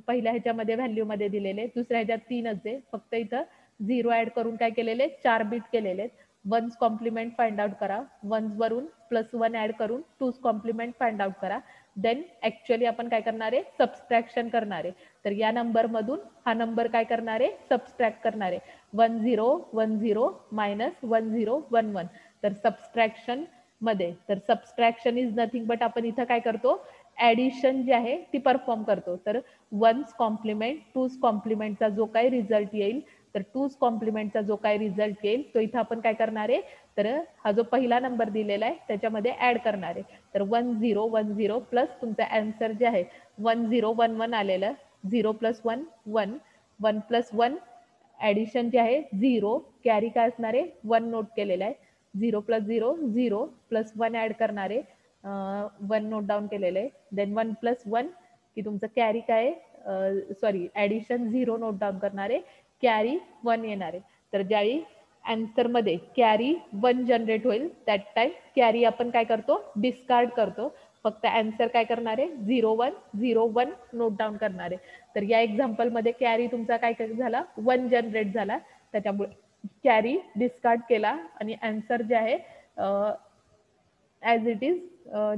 पहिल्या ह्याच्यामध्ये व्हॅल्यू मध्ये दिलेले, दुसऱ्या ह्याच्यात 3च आहे, फक्त इथं 0 ऍड करून काय केलेले, 4 बीट केलेले. वन्स कॉम्प्लिमेंट फाइंड आउट करा. वन्स वरून प्लस 1 ऍड करून टूज कॉम्प्लिमेंट फाइंड आउट करा. देन ऍक्च्युअली आपण काय करणार आहे, सबस्ट्रॅक्शन करणार आहे. तर या नंबर मधून हा नंबर काय करणार आहे, सबस्ट्रॅक्ट करणार आहे. 1 0 1 0 मायनस 1 0 1 1. तर सबस्ट्रॅक्शन मध्ये, तर सबस्ट्रॅक्शन इज नथिंग बट आपण इथं काय करतो, ऍडिशन जी आहे ती परफॉर्म करतो. तर वन्स कॉम्प्लिमेंट टूज कॉम्प्लिमेंटचा जो काही रिझल्ट येईल, तर टूज कॉम्प्लिमेंटचा जो काही रिझल्ट येईल तो इथं आपण काय करणार आहे, तर हा जो पहिला नंबर दिलेला आहे त्याच्यामध्ये ऍड करणार आहे. तर 1 0 1 0 प्लस तुमचा आन्सर जे आहे 1 0 1 1 आलेलं, 0 प्लस 1 1, 1 प्लस 1 ऍडिशन जे आहे 0, कॅरी काय असणार आहे 1 नोट केलेला आहे. 0 प्लस 0 0 प्लस 1 ऍड करणार आहे, 1 नोट डाऊन केलेलं आहे. देन 1 प्लस 1 की तुमचं कॅरी काय आहे, सॉरी ऍडिशन 0 नोट डाऊन करणार आहे, कॅरी 1 येणार आहे. तर ज्यावेळी आन्सर मध्ये कॅरी 1 जनरेट होईल दॅट टाइम कॅरी आपण काय करतो, डिस्कार्ड करतो. फक्त आन्सर काय करणार आहे, 0 1 0 1 नोट डाऊन करणार आहे. तर या एक्झाम्पल मध्ये कॅरी तुमचा काय झाला, 1 जनरेट झाला, त्याच्यामुळे कॅरी डिस्कार्ड केला आणि आन्सर जे आहे ॲज इट इज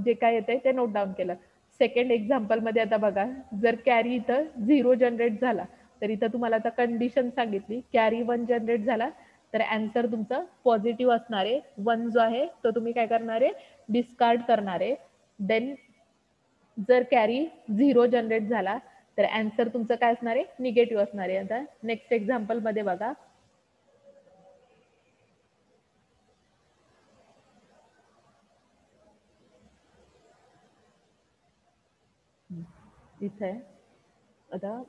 जे काय येतंय ते नोट डाऊन केलं. सेकंड एक्झाम्पल मध्ये आता बघा, जर कॅरी इथं 0 जनरेट झाला, तर इथं तुम्हाला आता कंडिशन सांगितली, कॅरी 1 जनरेट झाला तर आन्सर तुमचं पॉझिटिव्ह असणार आहे. 1 जो आहे तो तुम्ही काय करणार आहे, डिस्कार्ड करणार आहे. देन जर कॅरी 0 जनरेट झाला तर आन्सर तुमचं काय असणार आहे, निगेटिव्ह असणार आहे. आता नेक्स्ट एक्झाम्पल मध्ये बघा, इथे आता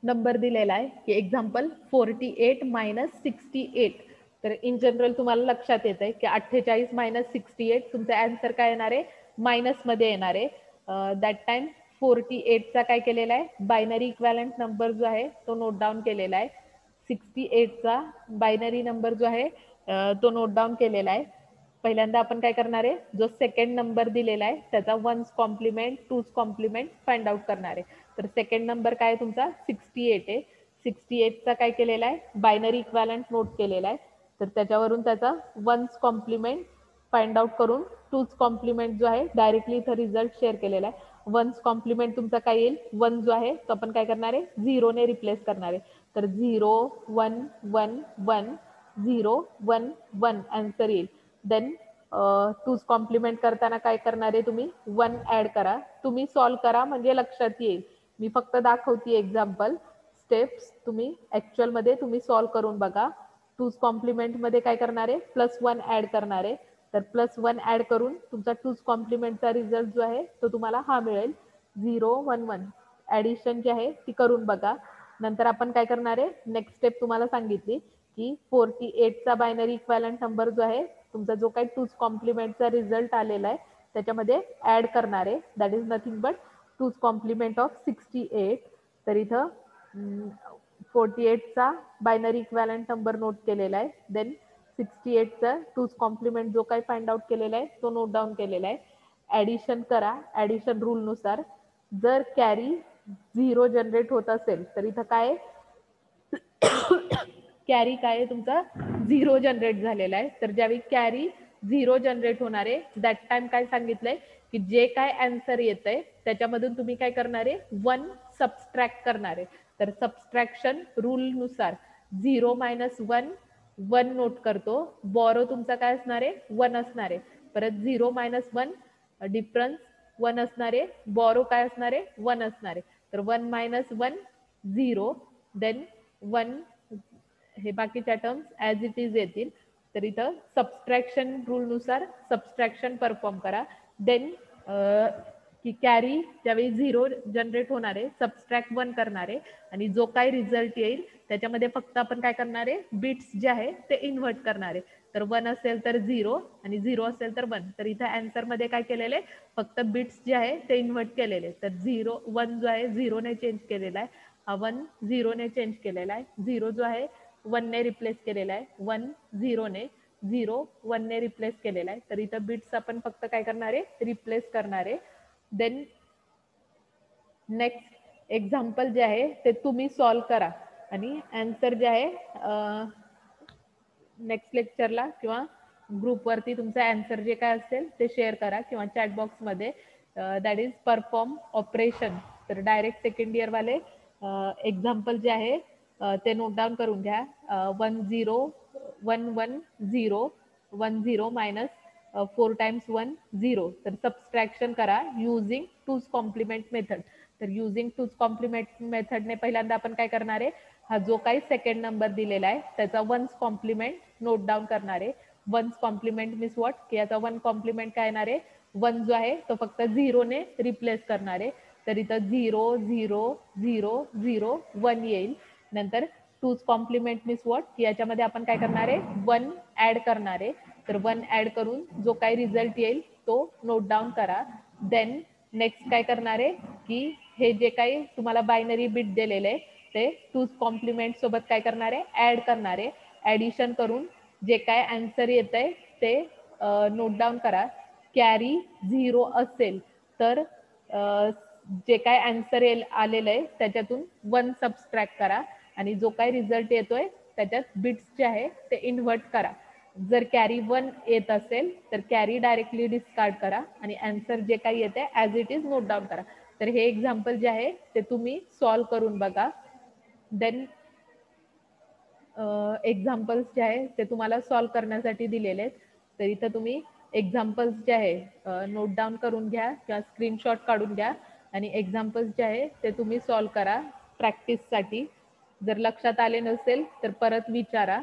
नंबर दिलेला आहे की एक्झाम्पल 48 मायनस 68. तर इन जनरल तुम्हाला लक्षात येत आहे की 48 मायनस 68 तुमचा आन्सर काय येणार आहे, मायनस मध्ये येणार आहे. दॅट टाइम 48चा काय केलेला आहे, बायनरी इक्वॅलंट नंबर जो आहे तो नोट डाऊन केलेला आहे. 68चा बायनरी नंबर जो आहे तो नोट डाऊन केलेला आहे. पहिल्यांदा आपण काय करणार आहे, जो सेकंड नंबर दिलेला आहे त्याचा one's complement two's complement find out करणार आहे. तर सेकंड नंबर काय तुमचा 68 आहे. 68चा काय केलेला आहे, बायनरी इक्वॅलंट नोट केलेला आहे. तर त्याच्यावरून त्याचा वन्स कॉम्प्लिमेंट फाइंड आउट करून टूज कॉम्प्लिमेंट जो आहे डायरेक्टली इथं रिझल्ट शेअर केलेला आहे. वन्स कॉम्प्लिमेंट तुमचा काय येईल, 1 जो आहे तो आपण काय करणार आहे, 0 ने रिप्लेस करणार आहे. तर 0 1 1 1 0 1 1 आन्सर येईल. देन टूज कॉम्प्लिमेंट करताना काय करणार आहे, तुम्ही 1 ऍड करा. तुम्ही सॉल्व करा म्हणजे लक्षात येईल. मी फक्त दाखवते एक्झाम्पल, स्टेप्स तुम्ही ऍक्च्युअल मध्ये तुम्ही सॉल्व करून बघा. टूज कॉम्प्लिमेंट मध्ये काय करणार आहे, प्लस 1 ऍड करणार आहे. तर प्लस 1 ऍड करून तुमचा टूज कॉम्प्लिमेंटचा रिझल्ट जो आहे तो तुम्हाला हा मिळेल, 0 1 1. ऍडिशन जी आहे ती करून बघा. नंतर आपण काय करणार आहे, नेक्स्ट स्टेप तुम्हाला सांगितली की 48चा बायनरी इक्वॅलंट नंबर जो आहे तुमचा जो काही टूज कॉम्प्लिमेंटचा रिझल्ट आलेला आहे त्याच्यामध्ये ऍड करणार आहे. That is nothing but two's complement of 68. तर इथं 48चा बायनरी इक्वॅलंट नंबर नोट केलेला आहे. देन 68चा टूज कॉम्प्लिमेंट जो काही फाइंड आउट केलेला आहे तो नोट डाऊन केलेला आहे. ऍडिशन करा. ऍडिशन रूल नुसार जर कॅरी 0 जनरेट होत असेल तर इथं काय कॅरी काय आहे तुमचा 0 जनरेट झालेला आहे. तर ज्यावेळी कॅरी 0 जनरेट होणार आहे दॅट टाइम काय सांगितलंय की जे काय आन्सर येत आहे त्याच्यामधून तुम्ही काय करणार आहे 1 सबस्ट्रॅक्ट करणार आहे. तर सबस्ट्रॅक्शन रूल नुसार 0 - 1 1 नोट करतो. बॉरो तुमचा काय असणार आहे 1 असणार आहे. परत 0 - 1 डिफरन्स 1 असणार आहे. बॉरो काय असणार आहे 1 असणार आहे. तर 1 - 1 0 देन 1 हे बाकीच्या टर्म्स ॲज इट इज येतील. तर इथं सबस्ट्रॅक्शन रूलनुसार सबस्ट्रॅक्शन परफॉर्म करा. देन की कॅरी ज्यावेळी 0 जनरेट होणार आहे सबस्ट्रॅक्ट 1 करणार आहे आणि जो काही रिझल्ट येईल त्याच्यामध्ये फक्त आपण काय करणार आहे बिट्स जे आहे ते इन्व्हर्ट करणार आहे. तर 1 असेल तर 0 आणि 0 असेल तर 1. तर इथं आन्सरमध्ये काय केलेलं आहे फक्त बिट्स जे आहे ते इन्व्हर्ट केलेले. तर 0 1 जो आहे 0 ने चेंज केलेला आहे. हा 1 0 ने चेंज केलेला आहे. 0 जो आहे 1 ने रिप्लेस केलेला आहे. 1 0 ने 0 1 ने रिप्लेस केलेला आहे. तर इथं बिट्स आपण फक्त काय करणार आहे रिप्लेस करणार आहे. देन नेक्स्ट एक्झाम्पल जे आहे ते तुम्ही सॉल्व करा आणि आन्सर जे आहे नेक्स्ट लेक्चरला किंवा ग्रुपवरती तुमचा आन्सर जे काय असेल ते शेअर करा किंवा चॅट बॉक्समध्ये दॅट इज परफॉर्म ऑपरेशन. तर डायरेक्ट सेकंड इयरवाले एक्झाम्पल जे आहे ते नोट डाऊन करून घ्या. 1 0 1 1 0 1 0 मायनस 4 टाइम्स 1 0. तर सबस्ट्रॅक्शन करा युझिंग टूज कॉम्प्लिमेंट मेथड. तर युझिंग टूज कॉम्प्लिमेंट मेथडने पहिल्यांदा आपण काय करणार आहे हा जो काही सेकंड नंबर दिलेला आहे त्याचा वन्स कॉम्प्लिमेंट नोट डाऊन करणार आहे. वन्स कॉम्प्लिमेंट मीन्स व्हॉट की याचा 1 कॉम्प्लिमेंट काय येणार आहे 1 जो आहे तो फक्त 0 ने रिप्लेस करणार आहे. तर इथं 0 0 0 0 1 येईल. नंतर टूज कॉम्प्लिमेंट मीन्स व्हॉट की याच्यामध्ये आपण काय करणार आहे 1 ऍड करणार आहे. तर 1 ऍड करून जो काही रिझल्ट येईल तो नोट डाऊन करा. देन नेक्स्ट काय करणार आहे की हे जे काही तुम्हाला बायनरी बिट दिलेले आहे ते टूज कॉम्प्लिमेंट सोबत काय करणार आहे ऍड करणार आहे. ऍडिशन करून जे काय आन्सर येत आहे ते नोट डाऊन करा. कॅरी 0 असेल तर जे काय आन्सर आलेलं आहे त्याच्यातून 1 सबस्ट्रॅक्ट करा आणि जो काय रिझल्ट येतोय त्याच्यात बिट्स जे आहे ते इन्व्हर्ट करा. जर कॅरी 1 येत असेल तर कॅरी डायरेक्टली डिस्कार्ड करा आणि आन्सर जे काही येते as it is note down करा. तर हे एक्झाम्पल जे आहे ते तुम्ही सॉल्व करून बघा. देन एक्झाम्पल्स जे आहे ते तुम्हाला सॉल्व करण्यासाठी दिलेले आहेत. तर इथं तुम्ही एक्झाम्पल्स जे आहे नोट डाऊन करून घ्या किंवा स्क्रीनशॉट काढून घ्या आणि एक्झाम्पल्स जे आहे ते तुम्ही सॉल्व करा प्रॅक्टिससाठी. जर लक्षात आले नसेल तर परत विचारा.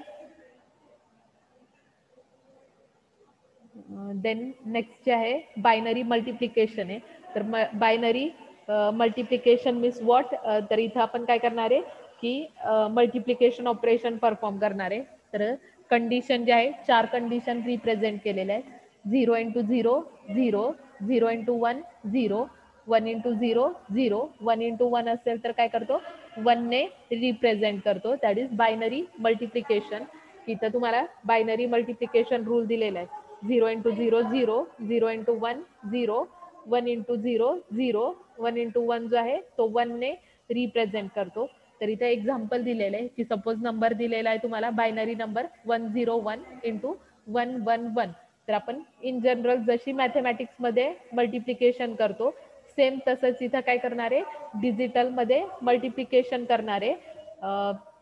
देन नेक्स्ट जे आहे बायनरी मल्टिप्लिकेशन आहे. तर बायनरी मल्टिप्लिकेशन मीन्स व्हॉट तर इथं आपण काय करणार आहे की मल्टिप्लिकेशन ऑपरेशन परफॉर्म करणार आहे. तर कंडिशन जे आहे 4 कंडिशन रिप्रेझेंट केलेल्या आहेत. 0 × 0 0 0 × 1 0 1 × 0 0 1 × 1 असेल तर काय करतो 1 ने रिप्रेझेंट करतो. That is binary multiplication. इथं तुम्हाला बायनरी मल्टिप्लिकेशन रूल दिलेला आहे. 0 × 0 0 0 × 1 0 1 × 0 0 1 × 1 जो आहे तो 1 ने रिप्रेझेंट करतो. तर इथे एक्झाम्पल दिलेलं आहे की सपोज नंबर दिलेला आहे तुम्हाला बायनरी नंबर 101 × 111. तर आपण इन जनरल जशी मॅथमॅटिक्समध्ये मल्टिप्लिकेशन करतो सेम तसंच इथं काय करणार आहे डिजिटलमध्ये मल्टिप्लिकेशन करणार आहे.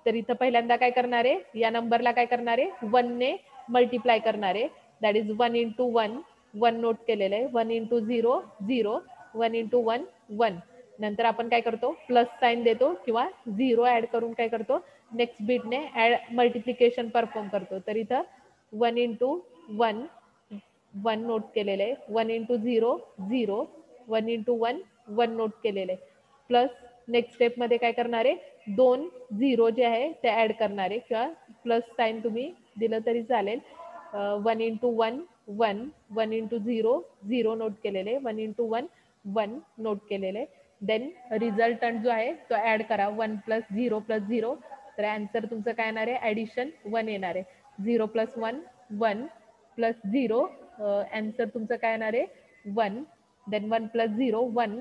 तर इथं पहिल्यांदा काय करणार आहे या नंबरला काय करणार आहे 1 ने मल्टिप्लाय करणार आहे. दॅट इज 1 × 1 1 नोट केलेलं आहे. 1 × 0 0 1 × 1 1. नंतर आपण काय करतो प्लस साईन देतो किंवा 0 ऍड करून काय करतो नेक्स्ट बीटने मल्टिप्लिकेशन परफॉर्म करतो. तर इथं 1 × 1 1 नोट केलेलं आहे. 1 × 0 0 1 × 1 1 नोट केलेलं आहे. प्लस नेक्स्ट स्टेपमध्ये काय करणार आहे 2 0 जे आहे ते ऍड करणार आहे किंवा प्लस साईन तुम्ही दिलं तरी चालेल. 1 × 1 1 1 × 0 0 नोट केलेले 1 × 1 1 नोट केलेले. देन रिझल्टंट जो आहे तो ऍड करा 1 + 0 + 0. तर आन्सर तुमचं काय येणार आहे ॲडिशन 1 येणार आहे. 0 + 1 1 + 0 आन्सर तुमचं काय येणार आहे 1. देन 1 + 0 1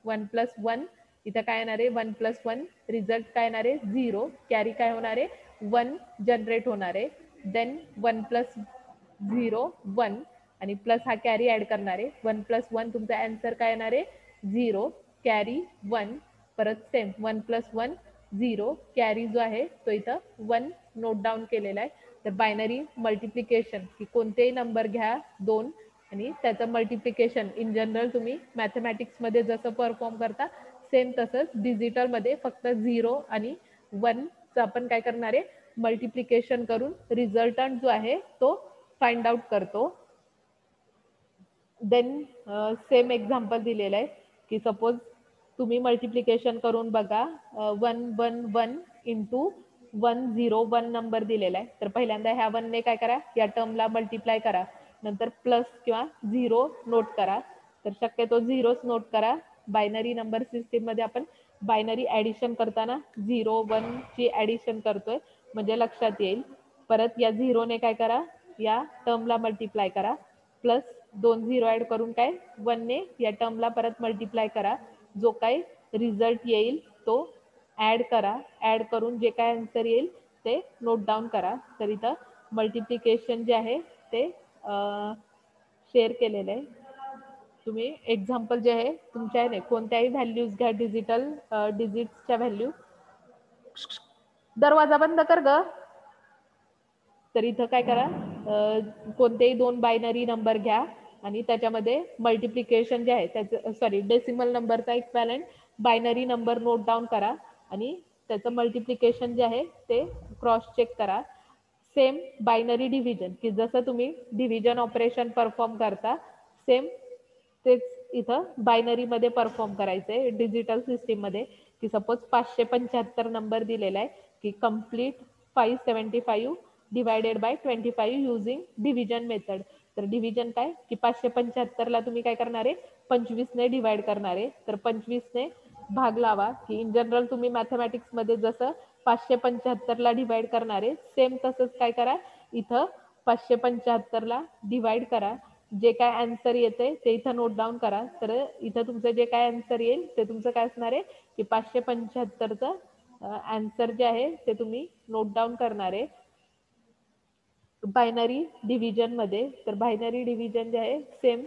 1 + 1 इथं काय येणार आहे 1 + 1 रिझल्ट काय येणार आहे 0 कॅरी काय होणार आहे 1 जनरेट होणार आहे देन 1 + 0 1 आणि प्लस हा कॅरी ऍड करणार आहे 1 + 1 तुमचा आन्सर काय येणार आहे 0 कॅरी 1 परत सेम 1 + 1 0 कॅरी जो आहे तो इथं 1 नोट डाऊन केलेला आहे तर बायनरी मल्टिप्लिकेशन की कोणतेही नंबर घ्या 2 आणि त्याचं मल्टिप्लिकेशन इन जनरल तुम्ही मॅथमॅटिक्समध्ये जसं परफॉर्म करता सेम तसंच डिजिटलमध्ये फक्त 0 आणि 1चं आपण काय करणार आहे मल्टिप्लिकेशन करून रिझल्टंट जो आहे तो फाइंड आउट करतो देन सेम एक्झाम्पल दिलेलं आहे की सपोज तुम्ही मल्टिप्लिकेशन करून बघा 111 इंटू 101 नंबर दिलेला आहे तर पहिल्यांदा ह्या 1 ने काय करा या टर्मला मल्टिप्लाय करा नंतर प्लस किंवा 0 नोट करा तर शक्यतो 0च नोट करा बायनरी नंबर सिस्टीममध्ये आपण बायनरी ॲडिशन करताना 0 1 ची ॲडिशन करतोय म्हणजे लक्षात येईल परत या 0 ने काय करा या टर्मला मल्टिप्लाय करा प्लस 2 0 ऍड करून काय 1 ने या टर्मला परत मल्टिप्लाय करा जो काय रिझल्ट येईल तो ऍड करा ऍड करून जे काय आन्सर येईल ते नोट डाऊन करा तर इथं मल्टिप्लिकेशन जे आहे ते शेअर केलेलं आहे तुम्ही एक्झाम्पल जे आहे तुमच्या आहे कोणत्याही व्हॅल्यूज घ्या डिजिटल डिजिट्सच्या व्हॅल्यू दरवाजा बंद कर ग तर इथं काय करा कोणतेही 2 बायनरी नंबर घ्या आणि त्याच्यामध्ये मल्टिप्लिकेशन जे आहे त्याचं सॉरी डेसिमल नंबरचा equivalent binary number note down करा आणि त्याचं मल्टिप्लिकेशन जे आहे ते क्रॉस चेक करा सेम बायनरी डिव्हिजन की जसं तुम्ही डिव्हिजन ऑपरेशन परफॉर्म करता सेम तेच इथं बायनरीमध्ये परफॉर्म करायचंय डिजिटल सिस्टीममध्ये की सपोज 575 नंबर दिलेला आहे की complete 575 divided by 25 using division method तर डिव्हिजन काय की 575 ला तुम्ही काय करणार आहे 25 ने डिवाइड करणार आहे तर 25 ने भाग लावा की इन जनरल तुम्ही मॅथमॅटिक्समध्ये जसं 575 ला डिवाइड करणार आहे सेम तसंच काय करा इथं 575 ला डिवाइड करा जे काय आन्सर येते ते इथं नोट डाऊन करा तर इथं तुमचं जे काय आन्सर येईल ते तुमचं काय असणार आहे की 575चं आन्सर जे आहे ते तुम्ही नोट डाऊन करणार आहे बायनरी डिव्हिजनमध्ये तर बायनरी डिव्हिजन जे आहे सेम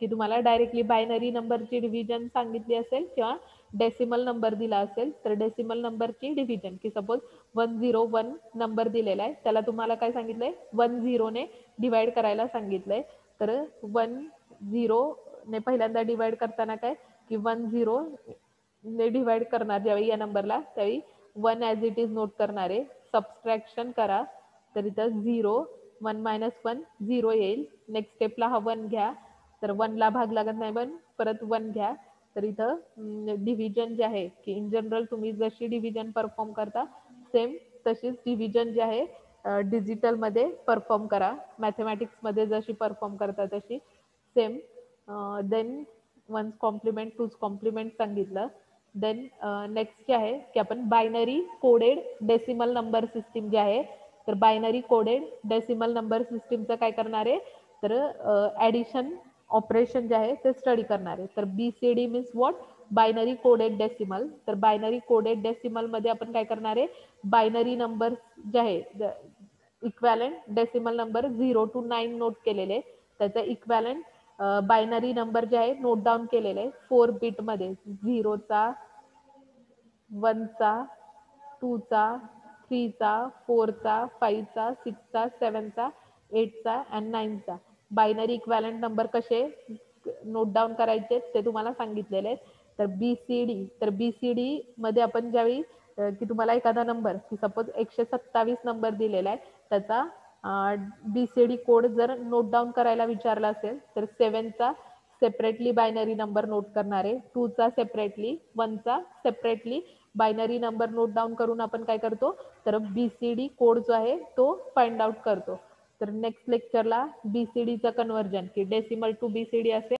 की तुम्हाला डायरेक्टली बायनरी नंबरची डिव्हिजन सांगितली असेल किंवा डेसिमल नंबर दिला असेल तर डेसिमल नंबरची डिव्हिजन की सपोज 101 नंबर दिलेला आहे त्याला तुम्हाला काय सांगितलंय 10 ने डिवाइड करायला सांगितलंय तर 10 ने पहिल्यांदा डिवाइड करताना काय की 10 ने डिवाइड करणार ज्यावेळी या नंबरला त्यावेळी 1 ॲज इट इज नोट करणार आहे सबस्ट्रॅक्शन करा तर इथं 0 1 - 1 0 येईल नेक्स्ट स्टेपला हा 1 घ्या तर 1 ला भाग लागत नाही पण परत 1 घ्या तर इथं डिव्हिजन जे आहे की इन जनरल तुम्ही जशी डिव्हिजन परफॉर्म करता सेम तशीच डिव्हिजन जे आहे डिजिटलमध्ये परफॉर्म करा मॅथमॅटिक्समध्ये जशी परफॉर्म करता तशी सेम देन 1 कॉम्प्लिमेंट 2 कॉम्प्लिमेंट सांगितलं देन नेक्स्ट जे आहे की आपण binary coded decimal number system जे आहे तर बायनरी कोडेड डेसिमल नंबर सिस्टीमचं काय करणार आहे तर ॲडिशन ऑपरेशन जे आहे ते स्टडी करणार आहे तर BCD means what binary coded decimal तर बायनरी कोडेड डेसिमलमध्ये आपण काय करणार आहे बायनरी नंबर जे आहे equivalent decimal number 0 to 9 note केलेले त्याचं इक्वॅलंट बायनरी नंबर जे आहे नोट डाऊन केलेले 4 बिटमध्ये 0चा 1चा 2चा 3चा 4चा 5चा 6चा 7चा 8चा आणि 9चा बायनरी इक्वॅलंट नंबर कसे नोट डाऊन करायचे ते तुम्हाला सांगितलेले आहेत तर BCD तर BCD मध्ये आपण ज्यावेळी की तुम्हाला एखादा नंबर की सपोज 127 नंबर दिलेला आहे त्याचा BCD कोड जर नोट डाऊन करायला विचारला असेल तर 7चा सेपरेटली बायनरी नंबर नोट करणार आहे 2चा सेपरेटली 1चा separately binary number note down करून आपण काय करतो तर BCD कोड जो आहे तो फाइंड आउट करतो तर नेक्स्ट लेक्चरला BCDचं कन्वर्जन की डेसिमल टू BCD असेल